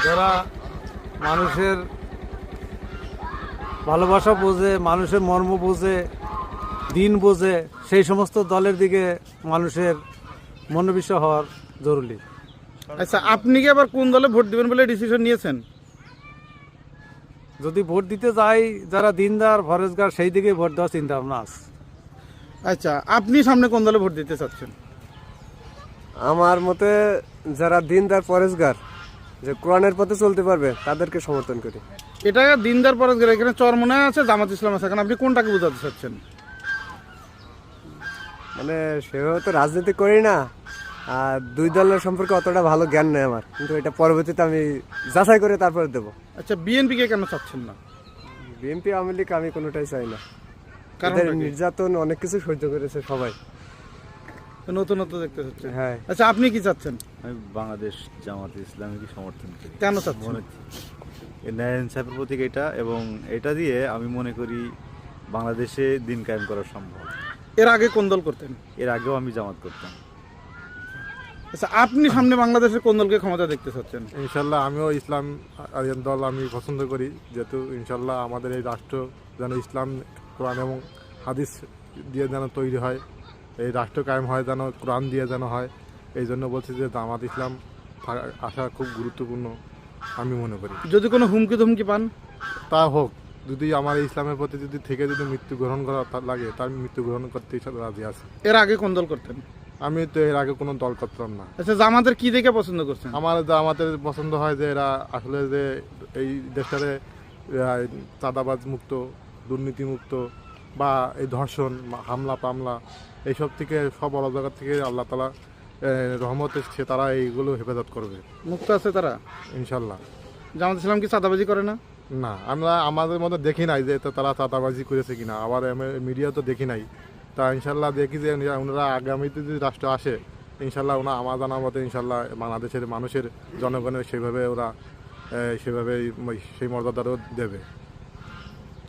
যারা মানুষের ভালোবাসা বোঝে, মানুষের মর্ম বোঝে, দিন বোঝে, সেই সমস্ত দলের দিকে মানুষের মনোবিশ্ব হওয়ার জরুরি। আচ্ছা, আপনি কি আবার কোন দলে ভোট দিবেন বলে ডিসিশন নিয়েছেন? যদি ভোট দিতে যাই যারা দিনদার ফরেজগার, সেই দিকে ভোট দেওয়ার চিন্তা ভাবনা আছে। আচ্ছা, আপনি সামনে কোন দলে ভোট দিতে চাচ্ছেন? আমার মতে যারা দিনদার পরেশগার, যে কোরআনের পথে চলতে পারবে, তাদেরকে সমর্থন করি। এটা দিনদার পরেশগার, এখানে চরমনায় আছে, জামাত ইসলাম আছে, এখন আপনি কোনটাকে বোঝাতে চাচ্ছেন? মানে সেভাবে তো রাজনীতি করি না, আর দুই দলের সম্পর্কে অতটা ভালো জ্ঞান নেই আমার, কিন্তু এটা পরবর্তীতে আমি যাচাই করে তারপরে দেবো। আচ্ছা, বিএনপিকে কেন চাচ্ছেন না? বিএনপি আওয়ামী লীগ আমি কোনোটাই চাই না। কারণটা এদের কি? নির্যাতন অনেক কিছু সহ্য করেছে সবাই। নতুনত্ব দেখতে চাচ্ছেন? হ্যাঁ। আচ্ছা, আপনি কি চাচ্ছেন? আমি বাংলাদেশ জামাত ইসলামীকে সমর্থন করি। কেন চাচ্ছেন? মনে এই ন্যায় ইনসাফের প্রতীক এটা, এবং এটা দিয়ে আমি মনে করি বাংলাদেশে দিন কায়েম করা সম্ভব। এর আগে কোন দল করতেন? এর আগেও আমি জামাত করতাম। আচ্ছা, আপনি সামনে বাংলাদেশের কোন দলকে ক্ষমতা দেখতে চাচ্ছেন? ইনশাল্লাহ আমিও ইসলাম দল আমি পছন্দ করি, যেহেতু ইনশাল্লাহ আমাদের এই রাষ্ট্র যেন ইসলাম, কোরআন এবং হাদিস দিয়ে যেন তৈরি হয়, এই রাষ্ট্র কায়েম হয় যেন কোরআন দিয়ে যেন হয়। এই জন্য বলছি যে জামাত ইসলাম আসা খুব গুরুত্বপূর্ণ আমি মনে করি। যদি কোনো হুমকি ধুমকি পান? তা হোক, যদি আমার ইসলামের প্রতি যদি থেকে যদি মৃত্যু গ্রহণ করা লাগে, তার মৃত্যু গ্রহণ করতে রাজি আছে। এর আগে কোন দল করতেন? আমি তো এর আগে কোনো দল করতাম না। আচ্ছা, জামাতের কি দেখে পছন্দ করছেন? আমাদের পছন্দ হয় যে এরা আসলে যে এই দেশটারে চাঁদাবাজ মুক্ত, দুর্নীতি মুক্ত, বা এই ধর্ষণ, হামলা পামলা, এইসব থেকে সব অরাজকতা থেকে আল্লাহ তাআলা রহমতে সে তারা এইগুলো হেফাজত করবে মুক্ত আছে তারা ইনশাল্লাহ। জামাত ইসলাম কি চাঁদাবাজি করে না? না, আমরা আমাদের মধ্যে দেখি নাই যে তারা চাঁদাবাজি করেছে কিনা, আবার মিডিয়া তো দেখি নাই। তা ইনশাল্লাহ দেখি যে ওনারা আগামীতে যদি রাষ্ট্র আসে, ইনশাল্লাহ ওনা আমার জানার মতে ইনশাল্লাহ বাংলাদেশের মানুষের জনগণের সেভাবে ওরা সেভাবে সেই মর্যাদারও দেবে।